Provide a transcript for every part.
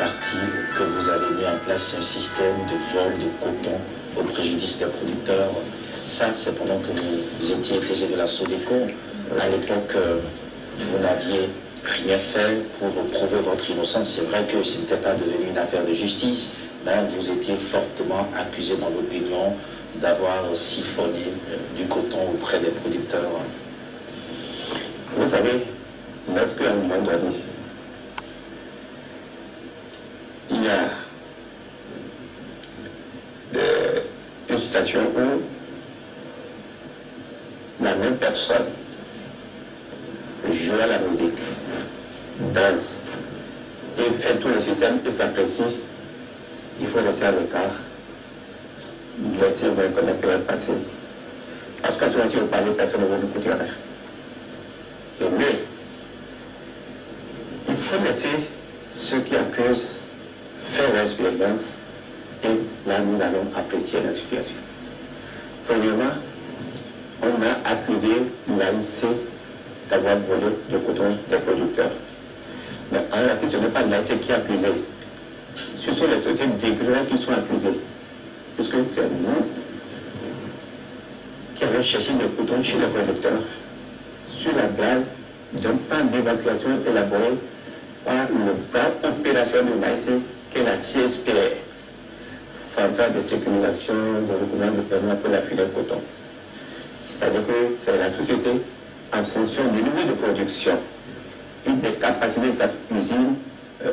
partie que vous avez mis en place un système de vol de coton au préjudice des producteurs. Ça, c'est pendant que vous étiez DG de la Sodeco. À l'époque, vous n'aviez rien fait pour prouver votre innocence. C'est vrai que ce n'était pas devenu une affaire de justice, mais vous étiez fortement accusé dans l'opinion d'avoir siphonné du coton auprès des producteurs. Vous savez, lorsqu'à un moment donné, il y a une situation où la même personne joue à la musique, danse et fait tout le système et s'apprécie, il faut laisser à l'écart, laisser le connecteur passer. Parce que souvent si vous parlez, personne ne va vous écouter rien. Et mieux, il faut laisser ceux qui accusent faire leur expérience et là nous allons apprécier la situation. Premièrement, on a accusé l'AIC d'avoir volé le coton des producteurs. Mais en réalité, ce n'est pas l'AIC qui est accusé. Ce sont les sociétés dégrillées qui sont accusées. Puisque c'est vous qui avez cherché le coton chez les producteurs sur la base d'un plan d'évacuation élaboré par le plan opérationnel de l'AIC qui est la CSPR, Centrale de sécurisation de recouvert de paiement pour la filière coton. C'est-à-dire que c'est la société en fonction du niveau de production et des capacités de sa usine,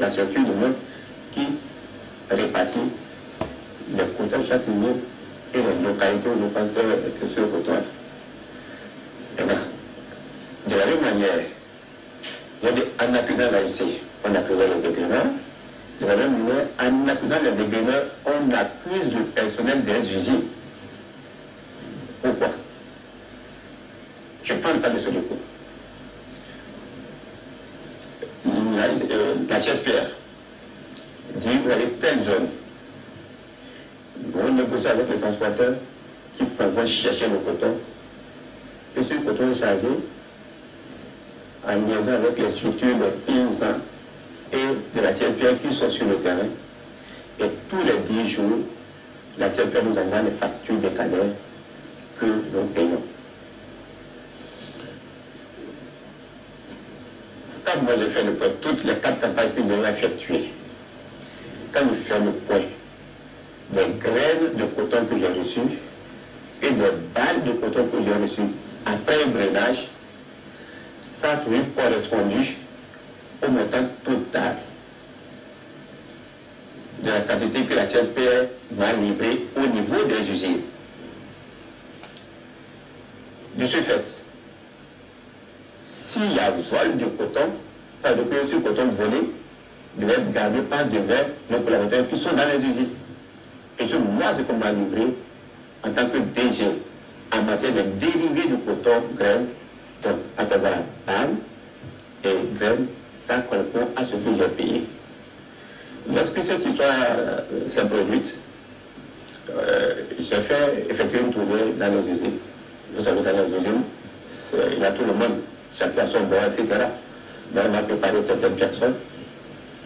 la structure de moins qui répartit les quotas de chaque usine et les localités où je pense que sur le coton. Maintenant, de la même manière, il y a des, en accusant l'AIC, on accuse les agréments. De la même manière, en accusant les agréments, on accuse le personnel des usines. Pourquoi? Je prends le cas de Sodeco. La CSPR dit vous avez telle zone. Vous négociez avec les transporteurs qui s'en vont chercher le coton. Et ce coton est chargé en liaison avec les structures des paysans et de la CSPR qui sont sur le terrain. Et tous les 10 jours, la CSPR nous envoie les factures des cadres que nous payons. Quand moi je fais le point, toutes les 4 campagnes que nous avons effectuées, quand je fais le point des graines de coton que j'ai reçues et des balles de coton que j'ai reçues après le drainage, ça a toujours correspondu au montant total de la quantité que la CSPR m'a livrée au niveau des usines. De ce fait, s'il y a vol de coton, ça veut dire que ce coton volé devait être gardé par divers nos collaborateurs qui sont dans les usines. Et c'est moi ce qu'on m'a livré en tant que DG en matière de dérivés de coton graines, donc à savoir palme et graines, ça correspond à ce que j'ai payé. Lorsque cette histoire s'est produite, j'ai fait effectuer une tournée dans les usines. Vous savez, dans les usines, il y a tout le monde, chacun a son bord, etc. Donc on a préparé certaines personnes,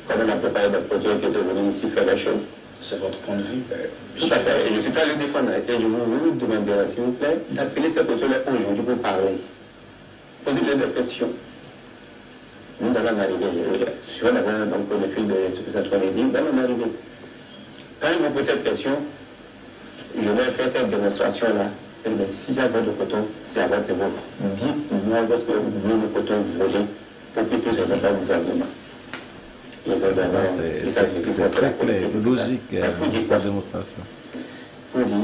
comme on a préparé des produits qui étaient venus ici faire les choses. C'est votre point de vue? Tout à fait. Et je ne suis pas le défendre. Et je vous demander, s'il vous plaît, d'appeler ces personnes aujourd'hui pour parler. Posez-leur des questions. Nous allons arriver. Si on avait donc le fil de ce que ça qu'on a dit, nous allons arriver. Quand ils m'ont posé cette question, je leur ai fait cette démonstration-là. Et bien, si j'ai votre coton, c'est à votre niveau. Dites-moi lorsque vous voulez le coton volé pour que puisse faire au gouvernement. C'est très clair, logique, sa démonstration. Pour dire,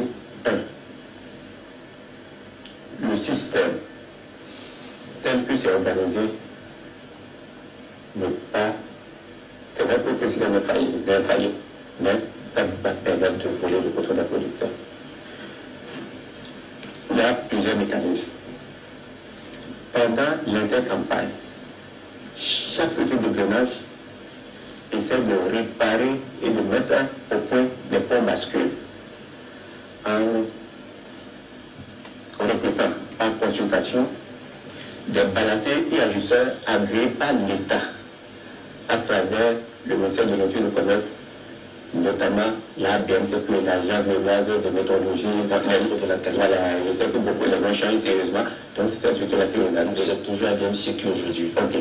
le système tel que c'est organisé n'est pas. C'est vrai que le système est infaillible, mais ça ne va pas permettre de voler le coton d'un producteur. Il y a plusieurs mécanismes. Pendant l'intercampagne, chaque structure de drainage essaie de réparer et de mettre au point des ponts bascules en recrutant en consultation des balanciers et ajusteurs agréés par l'État à travers le ministère de l'Agriculture et du Commerce, notamment la BMCQ, l'agence de méthodologie, de la qualité. Voilà, je sais que beaucoup les gens changent sérieusement, donc c'est une structure laquelle on a. Donc c'est toujours la BMCQ aujourd'hui. Ok.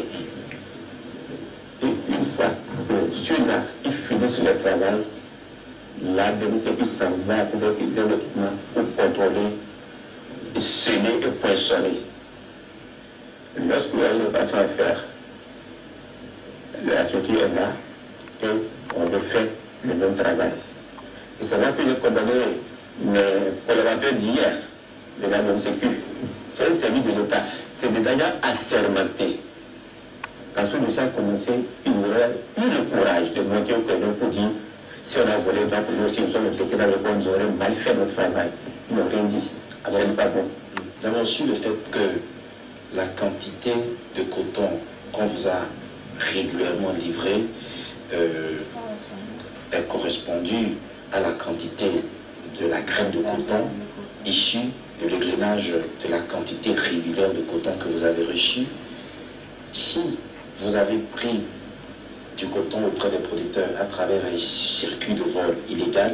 Et une fois que celui-là, il finit sur le travail, la BMCQ s'en va avec des équipements pour contrôler, sceller et poinçonner. Lorsque vous avez une opération à faire, la structure est là et on refait le même travail. Et c'est là que j'ai condamné mes collaborateurs d'hier de la BMCQ. C'est un service de l'État. C'est des agents assermentés. Quand ce dossier a commencé, ils n'auraient eu le courage de monter au créneau pour dire si on a volé tant que nous, si nous sommes impliqués dans le compte, nous aurions mal fait notre travail. Ils n'ont rien dit. Alors, ce n'est pas bon. Nous avons su le fait que la quantité de coton qu'on vous a régulièrement livré est correspondue à la quantité de la graine de coton issue de l'égrenage de la quantité régulière de coton que vous avez reçu. Si vous avez pris du coton auprès des producteurs à travers un circuit de vol illégal,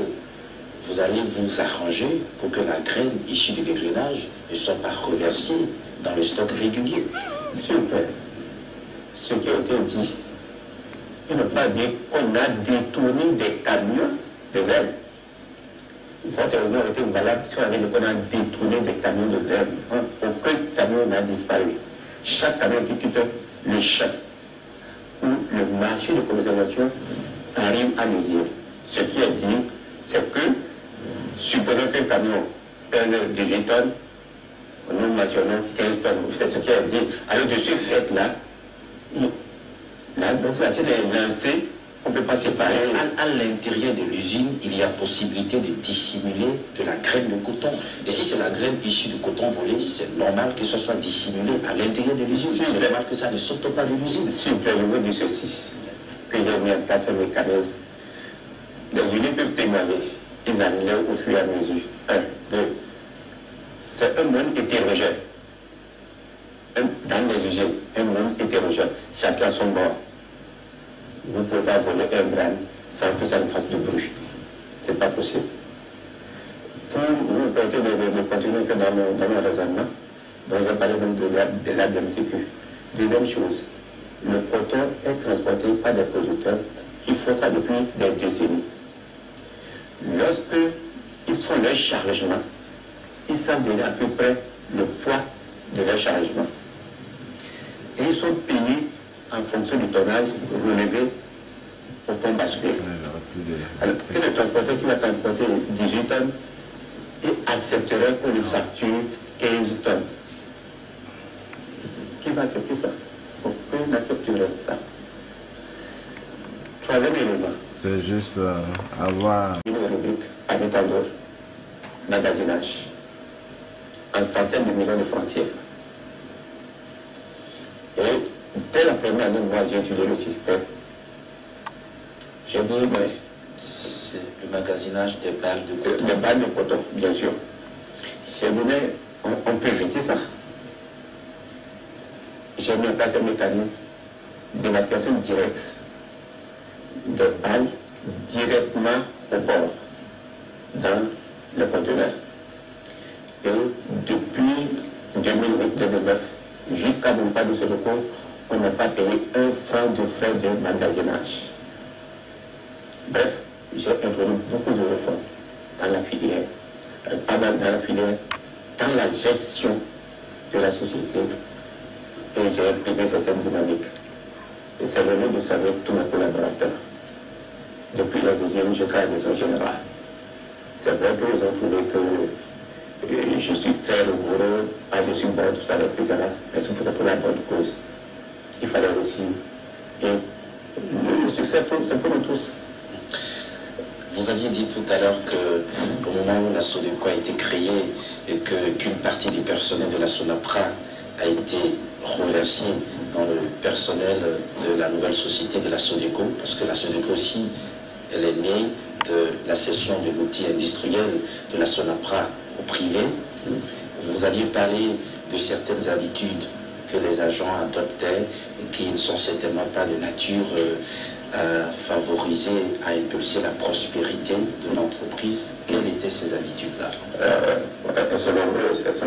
vous allez vous arranger pour que la graine issue de l'égrenage ne soit pas reversée dans les stocks réguliers. Super. Ce qui a été dit, il ne faut pas dire qu'on a détourné des camions de graines. Votre réunion a été valable si on avait dit qu'on a détourné des camions de graines. Aucun camion n'a disparu. Chaque camion qui quitte le champ où le marché de commercialisation arrive à nous dire. Ce qui est dit, c'est que, supposons qu'un camion pèse 18 tonnes, nous mentionnons 15 tonnes, c'est ce qui est dit. Alors de ce fait-là, la consommation est lancée, on ne peut pas séparer. À l'intérieur de l'usine, il y a possibilité de dissimuler de la graine de coton. Et si c'est la graine issue de coton volé, c'est normal que ce soit dissimulé à l'intérieur de l'usine. C'est normal que ça ne sorte pas de l'usine. S'il vous plaît, je vous dis ceci, que j'ai mis en place un mécanisme. Les usines peuvent témoigner, ils enlèvent au fur et à mesure. 1, 2. C'est un monde hétérogène. Dans les usines, un monde hétérogène. Chacun à son bord. Vous ne pouvez pas voler un grain sans que ça nous fasse du bruit. Ce n'est pas possible. Pour vous permettre de continuer dans mon raisonnement, donc j'ai parlé même de la BMCQ. Deuxième chose, le coton est transporté par des producteurs qui font ça depuis des décennies. Lorsqu'ils font leur chargement, ils savent déjà à peu près le poids de leur chargement. Et ils sont payés en fonction du tonnage relevé au pont bascule. Alors, le transporteur qui va transporter 18 tonnes, il accepterait qu'on lui facture 15 tonnes. Qui va accepter ça? Pourquoi on accepterait ça? Troisième élément. C'est juste avoir Une rubrique à l'étendard, magasinage, en centaines de millions de francs CFA. Et dès la première année, moi, j'ai étudié le système. J'ai dit, mais... C'est le magasinage des balles de coton. Des balles de coton, bien sûr. J'ai dit, mais on peut éviter ça. J'ai mis en place un mécanisme d'évacuation directe des balles directement au port, dans le conteneur. Et depuis 2008-2009, jusqu'à mon pas de ce recours, on n'a pas payé un franc de frais de magasinage. Bref, j'ai introduit beaucoup de réformes dans la filière, pas mal dans la filière, dans la gestion de la société, et j'ai impliqué certaines dynamiques. Et c'est le lieu de savoir tous mes collaborateurs. Depuis la deuxième, je travaille à la direction générale. C'est vrai qu'ils ont trouvé que je suis très rigoureux, par-dessus bord, tout ça, etc. Mais c'est pour la bonne cause. Il fallait aussi. Et le succès, c'est pour nous tous. Vous aviez dit tout à l'heure qu'au moment où la SODECO a été créée et qu'une partie du personnel de la SONAPRA a été reversée dans le personnel de la nouvelle société de la SODECO, parce que la SODECO aussi, elle est née de la cession de l'outil industriel de la SONAPRA au privé. Vous aviez parlé de certaines habitudes que les agents adoptaient et qui ne sont certainement pas de nature à favoriser, à impulser la prospérité de l'entreprise. Quelles étaient ces habitudes-là? Elles sont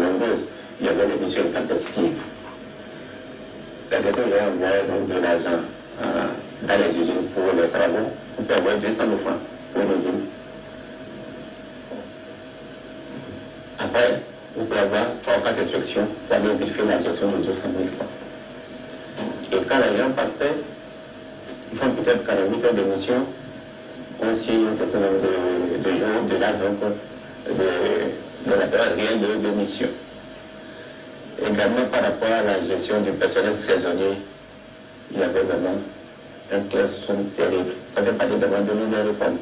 nombreuses. Il y avait les missions intempestives. La personne va envoyer donc de l'argent dans les usines pour les travaux. On peut avoir 200 000 francs pour une usine. Après, on peut avoir 3 ou 4 inspections pour aller vérifier la gestion de 200 000 francs. Et quand les gens partaient, ils sont peut-être 48 heures de mission, aussi un certain nombre de jours de là, donc de la période réelle de mission. Également par rapport à la gestion du personnel saisonnier, il y avait vraiment un classement terrible. Ça fait partie de la réforme.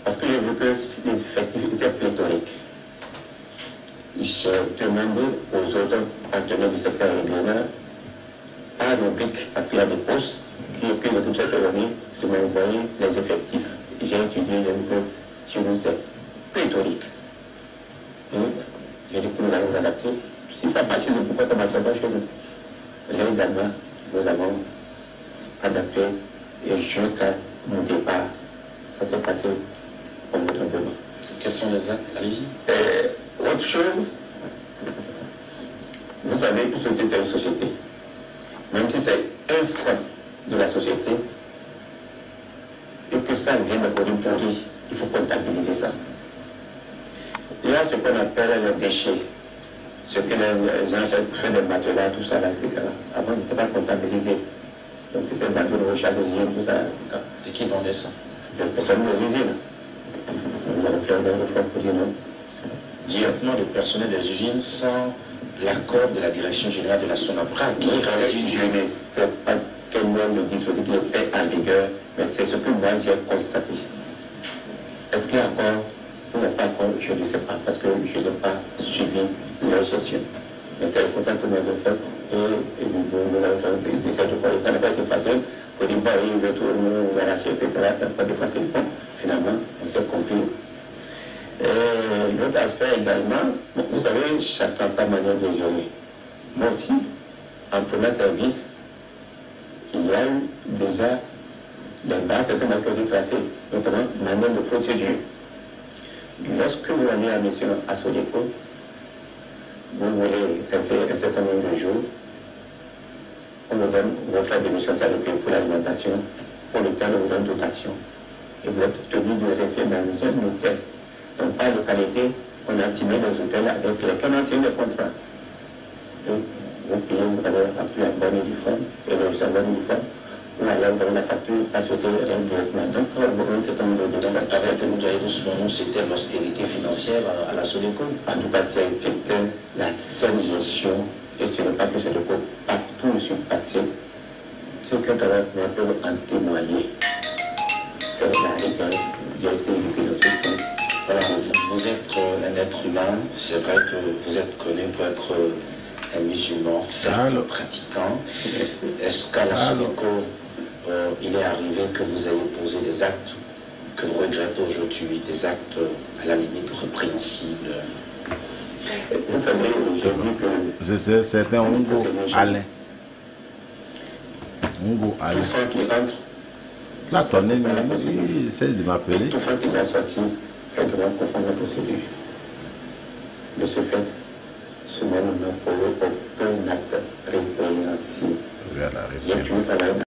Parce que j'ai vu que l'effectif était pléthorique. J'ai demandé aux autres partenaires du secteur régional, par rubrique, parce qu'il y a des postes qui occupent cette saisonnier, je m'ai envoyé les effectifs. J'ai étudié, j'ai vu que chez nous c'est pléthorique. J'ai dit que nous allons nous adapter. Si ça marche, pourquoi ça ne marche pas chez nous? Là également, nous avons adapté et jusqu'à mon départ, ça s'est passé convenablement. Quels sont les actes? Allez-y. Autre chose, vous savez, une société, c'est une société. Même si c'est un sein de la société, et que ça vient de produits pourris, il faut comptabiliser ça. Il y a ce qu'on appelle les déchets. Ce que les gens font des matelas, tout ça, là, etc. Avant, ils n'étaient pas comptabilisés. Donc, c'était des matelas de chaque usine, tout ça, etc. Et qui vendait ça? Les personnes des usines. Nous allons faire des réformes pour dire non. Directement le personnel des usines sans l'accord de la direction générale de la SONAPRA qui réalise. Je ne sais pas quel nombre de dispositifs était en vigueur, mais c'est ce que moi j'ai constaté. Est-ce qu'il y a encore ou il n'y a pas encore? Je ne sais pas, parce que je n'ai pas suivi leur gestion. Mais c'est le contact que nous avons fait et nous avons fait des essais de correction. Ça n'a pas été facile. Il faut dire, bon, il veut tout nous arracher, etc. Ça n'a pas été facile. Bon, finalement, on s'est compris. L'autre aspect également, vous savez, chacun sa manière de gérer. Moi aussi, en premier service, il y a eu déjà des bases certainement qui ont été tracées, notamment manière de procédure. Lorsque vous allez à mission à Sodeco, vous voulez rester un certain nombre de jours, on vous donne votre démission salariale pour l'alimentation, pour le temps on vous donne dotation. Et vous êtes tenu de rester dans un hôtel. Donc, par localité, on a signé des hôtels avec lesquels on a signé des contrats. Donc, vous payez, vous avez la facture en bonne uniforme, et le salaire uniforme, ou alors vous avez la facture achetée directement. Donc, on a un certain nombre de choses. Avec Moudjaï Doucement, c'était l'austérité financière à la Sodeco. En tout cas, c'était la seule gestion, et ce n'est pas que Sodeco, partout où je suis passé, ceux qui ont travaillé peuvent en témoigner. C'est la rigueur, j'ai été éduqué dans ce sens. Voilà, vous êtes un être humain, c'est vrai que vous êtes connu pour être un musulman ferme, pratiquant. Est-ce qu'à la Sodeco, il est arrivé que vous ayez posé des actes que vous regrettez aujourd'hui, des actes à la limite répréhensibles? Vous savez, j'ai vu que... C'était Ongo Alain. Ongo Alain. Tout ça qui entre... Là, ton ennemi, il essaie de m'appeler. Tout ça qui va sortir, c'est de la procédure.